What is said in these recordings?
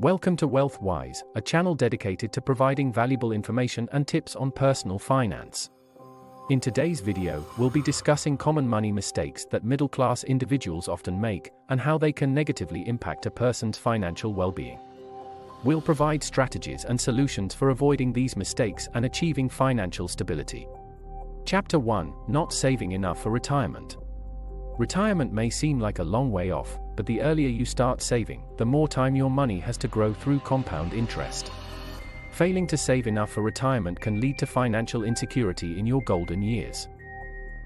Welcome to WealthWise, a channel dedicated to providing valuable information and tips on personal finance. In today's video, we'll be discussing common money mistakes that middle-class individuals often make, and how they can negatively impact a person's financial well-being. We'll provide strategies and solutions for avoiding these mistakes and achieving financial stability. Chapter 1: Not saving enough for retirement. Retirement may seem like a long way off, but the earlier you start saving, the more time your money has to grow through compound interest. Failing to save enough for retirement can lead to financial insecurity in your golden years.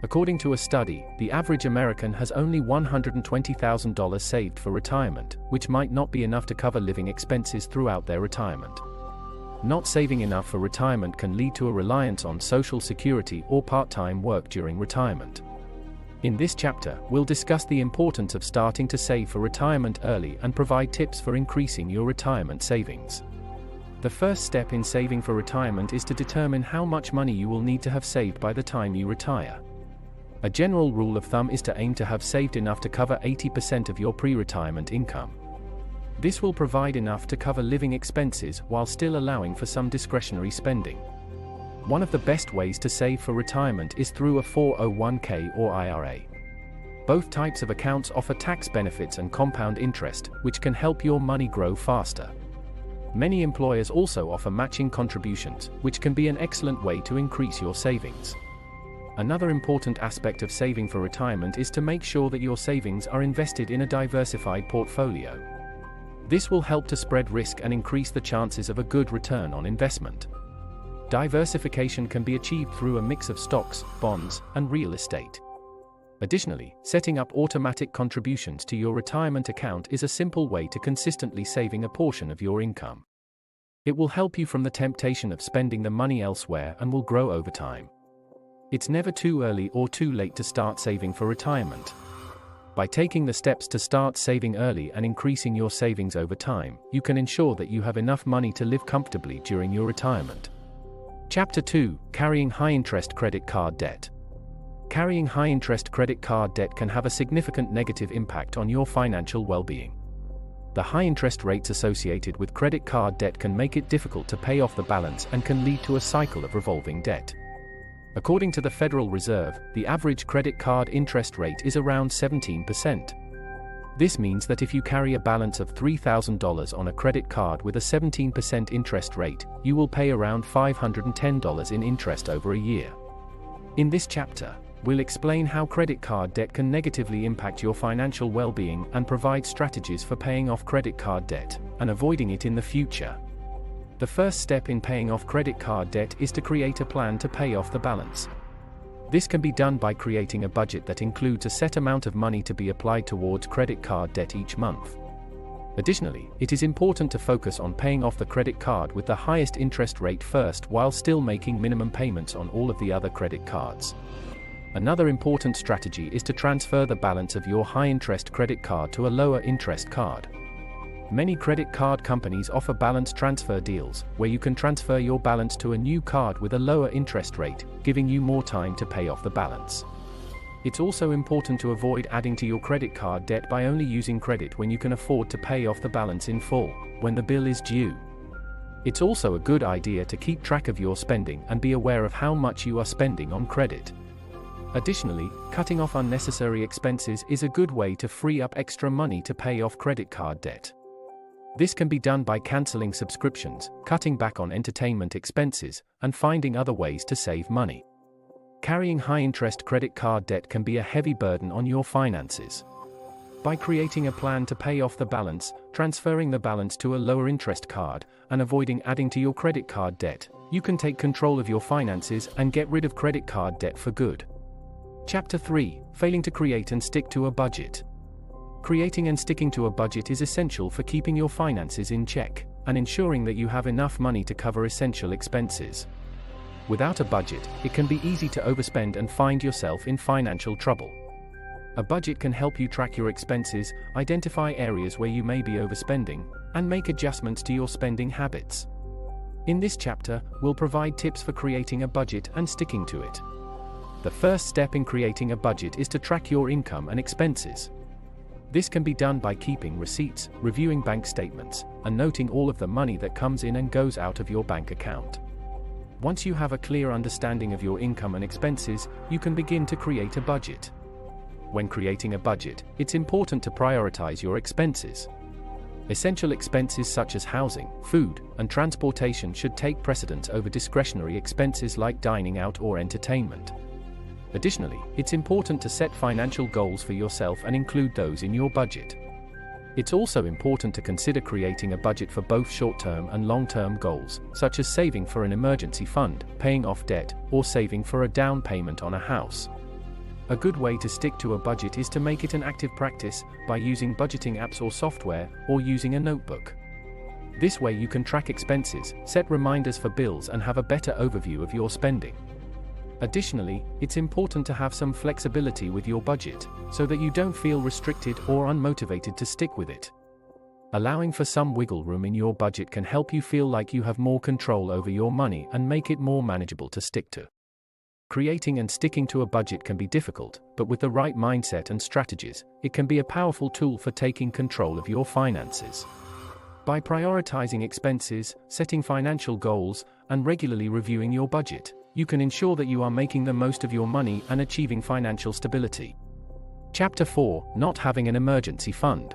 According to a study, the average American has only $120,000 saved for retirement, which might not be enough to cover living expenses throughout their retirement. Not saving enough for retirement can lead to a reliance on Social Security or part-time work during retirement. In this chapter, we'll discuss the importance of starting to save for retirement early and provide tips for increasing your retirement savings. The first step in saving for retirement is to determine how much money you will need to have saved by the time you retire. A general rule of thumb is to aim to have saved enough to cover 80% of your pre-retirement income. This will provide enough to cover living expenses while still allowing for some discretionary spending. One of the best ways to save for retirement is through a 401k or IRA. Both types of accounts offer tax benefits and compound interest, which can help your money grow faster. Many employers also offer matching contributions, which can be an excellent way to increase your savings. Another important aspect of saving for retirement is to make sure that your savings are invested in a diversified portfolio. This will help to spread risk and increase the chances of a good return on investment. Diversification can be achieved through a mix of stocks, bonds, and real estate. Additionally, setting up automatic contributions to your retirement account is a simple way to consistently saving a portion of your income. It will help you from the temptation of spending the money elsewhere and will grow over time. It's never too early or too late to start saving for retirement. By taking the steps to start saving early and increasing your savings over time, you can ensure that you have enough money to live comfortably during your retirement. Chapter 2: Carrying high-interest credit card debt. Carrying high-interest credit card debt can have a significant negative impact on your financial well-being. The high interest rates associated with credit card debt can make it difficult to pay off the balance and can lead to a cycle of revolving debt. According to the Federal Reserve, the average credit card interest rate is around 17%. This means that if you carry a balance of $3,000 on a credit card with a 17% interest rate, you will pay around $510 in interest over a year. In this chapter, we'll explain how credit card debt can negatively impact your financial well-being and provide strategies for paying off credit card debt and avoiding it in the future. The first step in paying off credit card debt is to create a plan to pay off the balance. This can be done by creating a budget that includes a set amount of money to be applied towards credit card debt each month. Additionally, it is important to focus on paying off the credit card with the highest interest rate first while still making minimum payments on all of the other credit cards. Another important strategy is to transfer the balance of your high-interest credit card to a lower-interest card. Many credit card companies offer balance transfer deals, where you can transfer your balance to a new card with a lower interest rate, giving you more time to pay off the balance. It's also important to avoid adding to your credit card debt by only using credit when you can afford to pay off the balance in full, when the bill is due. It's also a good idea to keep track of your spending and be aware of how much you are spending on credit. Additionally, cutting off unnecessary expenses is a good way to free up extra money to pay off credit card debt. This can be done by canceling subscriptions, cutting back on entertainment expenses, and finding other ways to save money. Carrying high-interest credit card debt can be a heavy burden on your finances. By creating a plan to pay off the balance, transferring the balance to a lower-interest card, and avoiding adding to your credit card debt, you can take control of your finances and get rid of credit card debt for good. Chapter 3: Failing to create and stick to a budget. Creating and sticking to a budget is essential for keeping your finances in check and ensuring that you have enough money to cover essential expenses. Without a budget, it can be easy to overspend and find yourself in financial trouble. A budget can help you track your expenses, identify areas where you may be overspending, and make adjustments to your spending habits. In this chapter, we'll provide tips for creating a budget and sticking to it. The first step in creating a budget is to track your income and expenses. This can be done by keeping receipts, reviewing bank statements, and noting all of the money that comes in and goes out of your bank account. Once you have a clear understanding of your income and expenses, you can begin to create a budget. When creating a budget, it's important to prioritize your expenses. Essential expenses such as housing, food, and transportation should take precedence over discretionary expenses like dining out or entertainment. Additionally, it's important to set financial goals for yourself and include those in your budget. It's also important to consider creating a budget for both short-term and long-term goals, such as saving for an emergency fund, paying off debt, or saving for a down payment on a house. A good way to stick to a budget is to make it an active practice by using budgeting apps or software, or using a notebook. This way you can track expenses, set reminders for bills, and have a better overview of your spending. Additionally, it's important to have some flexibility with your budget, so that you don't feel restricted or unmotivated to stick with it. Allowing for some wiggle room in your budget can help you feel like you have more control over your money and make it more manageable to stick to. Creating and sticking to a budget can be difficult, but with the right mindset and strategies, it can be a powerful tool for taking control of your finances. By prioritizing expenses, setting financial goals, and regularly reviewing your budget, you can ensure that you are making the most of your money and achieving financial stability. Chapter 4: Not having an emergency fund.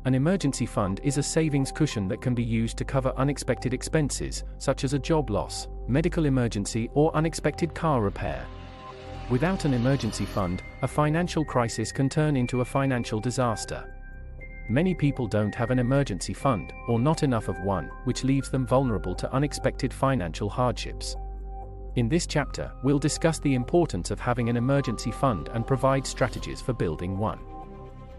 An emergency fund is a savings cushion that can be used to cover unexpected expenses, such as a job loss, medical emergency, or unexpected car repair. Without an emergency fund, a financial crisis can turn into a financial disaster. Many people don't have an emergency fund, or not enough of one, which leaves them vulnerable to unexpected financial hardships. In this chapter, we'll discuss the importance of having an emergency fund and provide strategies for building one.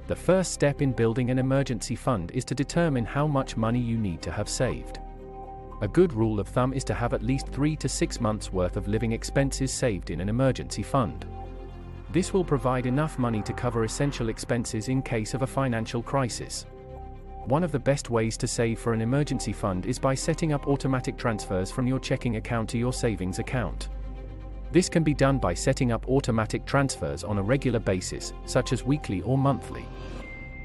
The first step in building an emergency fund is to determine how much money you need to have saved. A good rule of thumb is to have at least 3 to 6 months' worth of living expenses saved in an emergency fund. This will provide enough money to cover essential expenses in case of a financial crisis. One of the best ways to save for an emergency fund is by setting up automatic transfers from your checking account to your savings account. This can be done by setting up automatic transfers on a regular basis, such as weekly or monthly.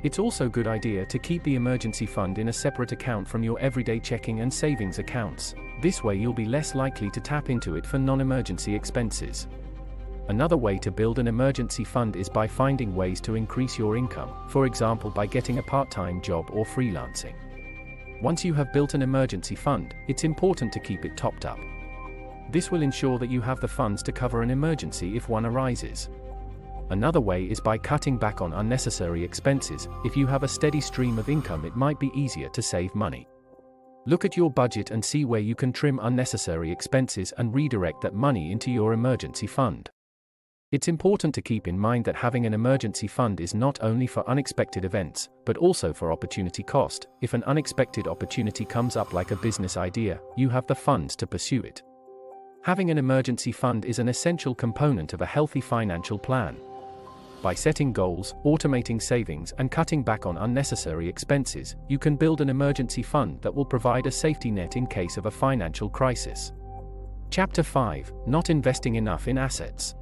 It's also a good idea to keep the emergency fund in a separate account from your everyday checking and savings accounts. This way you'll be less likely to tap into it for non-emergency expenses. Another way to build an emergency fund is by finding ways to increase your income, for example by getting a part-time job or freelancing. Once you have built an emergency fund, it's important to keep it topped up. This will ensure that you have the funds to cover an emergency if one arises. Another way is by cutting back on unnecessary expenses. If you have a steady stream of income, it might be easier to save money. Look at your budget and see where you can trim unnecessary expenses and redirect that money into your emergency fund. It's important to keep in mind that having an emergency fund is not only for unexpected events, but also for opportunity cost. If an unexpected opportunity comes up like a business idea, you have the funds to pursue it. Having an emergency fund is an essential component of a healthy financial plan. By setting goals, automating savings, and cutting back on unnecessary expenses, you can build an emergency fund that will provide a safety net in case of a financial crisis. Chapter 5: Not investing enough in assets.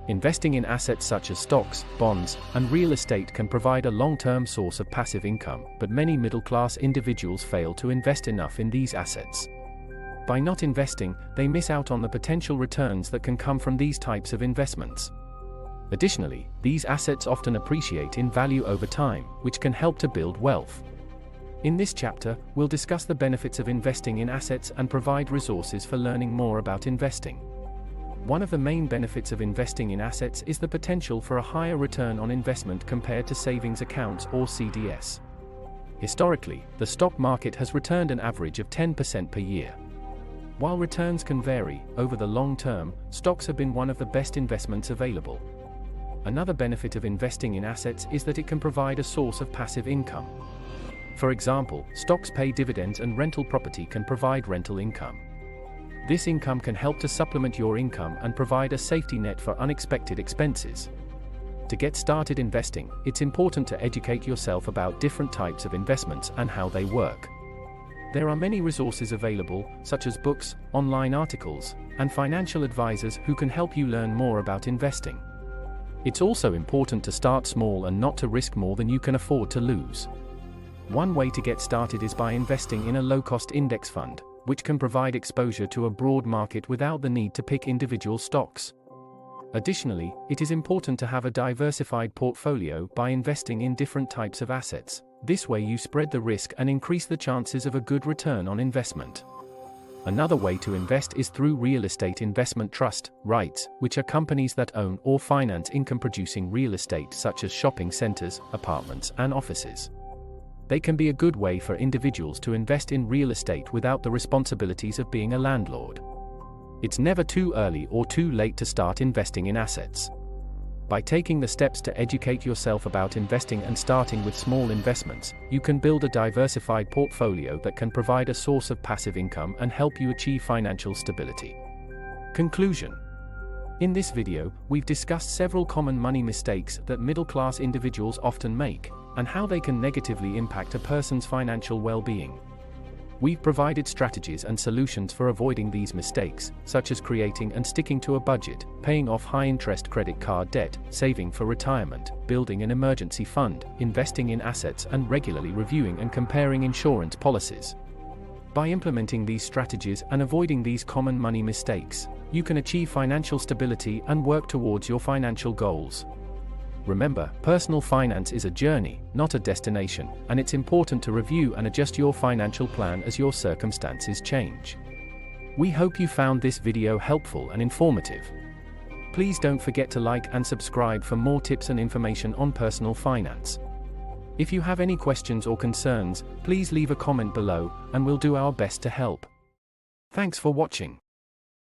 Investing in assets such as stocks, bonds, and real estate can provide a long-term source of passive income, but many middle-class individuals fail to invest enough in these assets. By not investing, they miss out on the potential returns that can come from these types of investments. Additionally, these assets often appreciate in value over time, which can help to build wealth. In this chapter, we'll discuss the benefits of investing in assets and provide resources for learning more about investing. One of the main benefits of investing in assets is the potential for a higher return on investment compared to savings accounts or CDS. Historically, the stock market has returned an average of 10% per year. While returns can vary, over the long term, stocks have been one of the best investments available. Another benefit of investing in assets is that it can provide a source of passive income. For example, stocks pay dividends and rental property can provide rental income. This income can help to supplement your income and provide a safety net for unexpected expenses. To get started investing, it's important to educate yourself about different types of investments and how they work. There are many resources available, such as books, online articles, and financial advisors who can help you learn more about investing. It's also important to start small and not to risk more than you can afford to lose. One way to get started is by investing in a low-cost index fund, which can provide exposure to a broad market without the need to pick individual stocks. Additionally, it is important to have a diversified portfolio by investing in different types of assets. This way you spread the risk and increase the chances of a good return on investment. Another way to invest is through real estate investment trust REITs, which are companies that own or finance income-producing real estate such as shopping centers, apartments, and offices. They can be a good way for individuals to invest in real estate without the responsibilities of being a landlord. It's never too early or too late to start investing in assets. By taking the steps to educate yourself about investing and starting with small investments, you can build a diversified portfolio that can provide a source of passive income and help you achieve financial stability. Conclusion. In this video, we've discussed several common money mistakes that middle-class individuals often make, and how they can negatively impact a person's financial well-being. We've provided strategies and solutions for avoiding these mistakes, such as creating and sticking to a budget, paying off high-interest credit card debt, saving for retirement, building an emergency fund, investing in assets, and regularly reviewing and comparing insurance policies. By implementing these strategies and avoiding these common money mistakes, you can achieve financial stability and work towards your financial goals. Remember, personal finance is a journey, not a destination, and it's important to review and adjust your financial plan as your circumstances change. We hope you found this video helpful and informative. Please don't forget to like and subscribe for more tips and information on personal finance. If you have any questions or concerns, please leave a comment below, and we'll do our best to help. Thanks for watching.